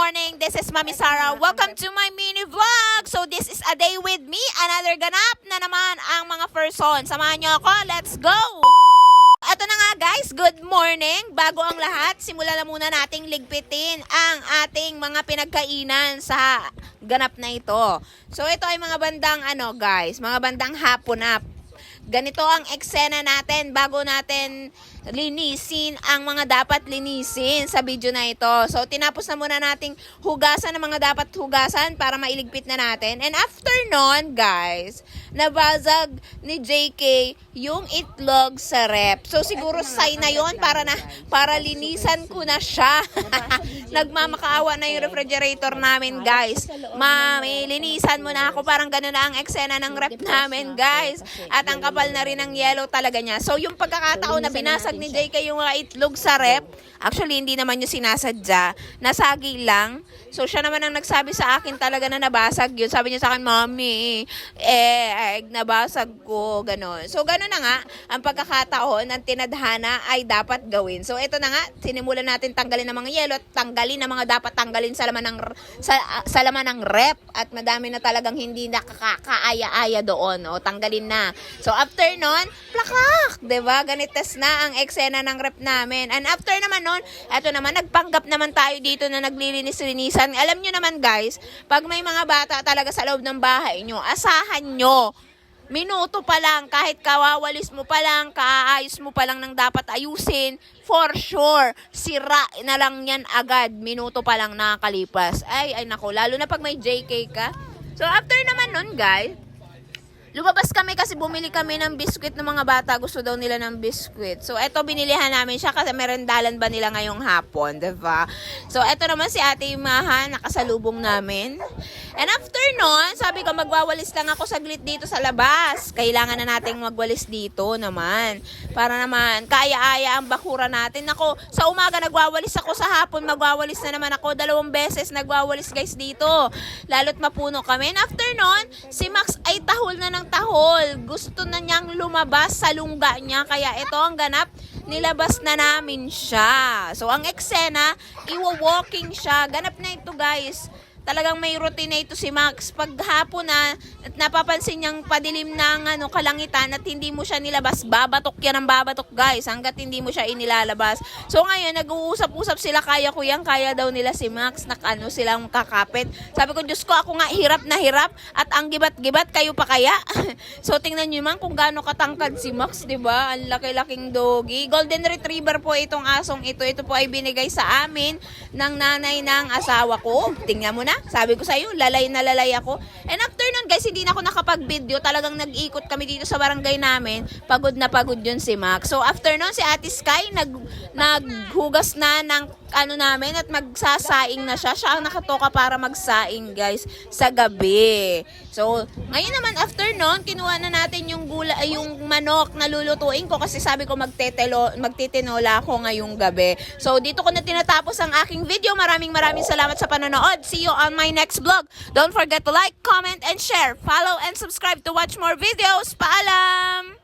morning. This is Mami Sarah. Welcome to my mini vlog. So this is a day with me. Another ganap na naman ang mga person. Samahan niyo ako. Let's go! Ito na nga guys, good morning. Bago ang lahat, simulan na muna nating ligpitin ang ating mga pinagkainan sa ganap na ito. So ito ay mga bandang mga bandang hapon na. Ganito ang eksena natin bago natin linisin ang mga dapat linisin sa video na ito. So, tinapos na muna nating hugasan ang mga dapat hugasan para mailigpit na natin. And after nun, guys, nabasag ni JK yung itlog sa rep. So, siguro sign na yon para linisan ko na siya. Nagmamakaawa na yung refrigerator namin, guys. Mami, linisan mo na ako. Parang gano'n na ang eksena ng rep namin, guys. At ang kapal na rin ng yellow talaga niya. So, yung pagkakataon na binasag ni JK yung mga itlog sa rep, actually, hindi naman yung sinasadya. Nasagi lang. So, siya naman ang nagsabi sa akin talaga na nabasag yun. Sabi niya sa akin, Mami, nabasag ko, gano'n. So, gano'n na nga, ang pagkakataon ng tinadhana ay dapat gawin. So, ito na nga, sinimulan natin tanggalin ng mga yellow, tanggalin ng mga dapat tanggalin sa laman ng rep. At madami na talagang hindi nakakaaya-aya doon. O, tanggalin na. So, after nun, plakak! Diba? Ganitas na ang eksena ng rep namin. And after naman nun, eto naman, nagpanggap naman tayo dito na naglilinis-linisan. Alam nyo naman guys, pag may mga bata talaga sa loob ng bahay nyo, asahan nyo. Minuto pa lang, kahit kawawalis mo pa lang, kaayos mo pa lang ng dapat ayusin, for sure, sira na lang yan agad. Minuto pa lang nakakalipas. Ay nako, lalo na pag may JK ka. So after naman nun guys, lumabas kami kasi bumili kami ng biskwit ng mga bata. Gusto daw nila ng biskwit. So, eto binilihan namin siya kasi merendalan ba nila ngayong hapon, diba? So, eto naman si Ate Imahan, nakasalubong namin. And after nun, sabi ko, magwawalis lang ako saglit dito sa labas. Kailangan na nating magwalis dito naman. Para naman, kaya-aya ang bakura natin. Ako, sa umaga nagwawalis ako, sa hapon magwawalis na naman ako. 2 beses nagwawalis guys dito. Lalo't mapuno kami. And after nun, si Max ay tahol na ng tahol. Gusto na niyang lumabas sa lungga niya. Kaya ito ang ganap, nilabas na namin siya. So, ang eksena, iwa-walking siya. Ganap na ito guys. Talagang may routine na ito si Max. Pag hapon na, at napapansin niyang padilim ng kalangitan at hindi mo siya nilabas, babatok yan ang babatok guys, hanggat hindi mo siya inilalabas. So ngayon, nag-uusap-usap sila, kaya ko yan, kaya daw nila si Max, silang kakapit. Sabi ko, Diyos ko, ako nga hirap na hirap, at ang gibat-gibat, kayo pa kaya? So tingnan niyo man kung gaano katangkad si Max, diba? Ang laki-laking doggy. Golden Retriever po itong asong ito. Ito po ay binigay sa amin ng nanay ng asawa ko. Tingnan mo na. Sabi ko sa'yo, lalay na lalay ako. And after nun guys, hindi na ako nakapag-video. Talagang nag-ikot kami dito sa barangay namin. Pagod na pagod yun si Max. So after nun, si Ate Sky, naghugas na ng namin at magsasaing na siya. Siya ang nakatoka para magsaing guys sa gabi. So, ngayon naman after nun, kinuha na natin yung yung manok na lulutuin ko kasi sabi ko magtitinola ako ngayong gabi. So, dito ko na tinatapos ang aking video. Maraming salamat sa panonood. See you on my next vlog. Don't forget to like, comment, and share. Follow and subscribe to watch more videos. Paalam!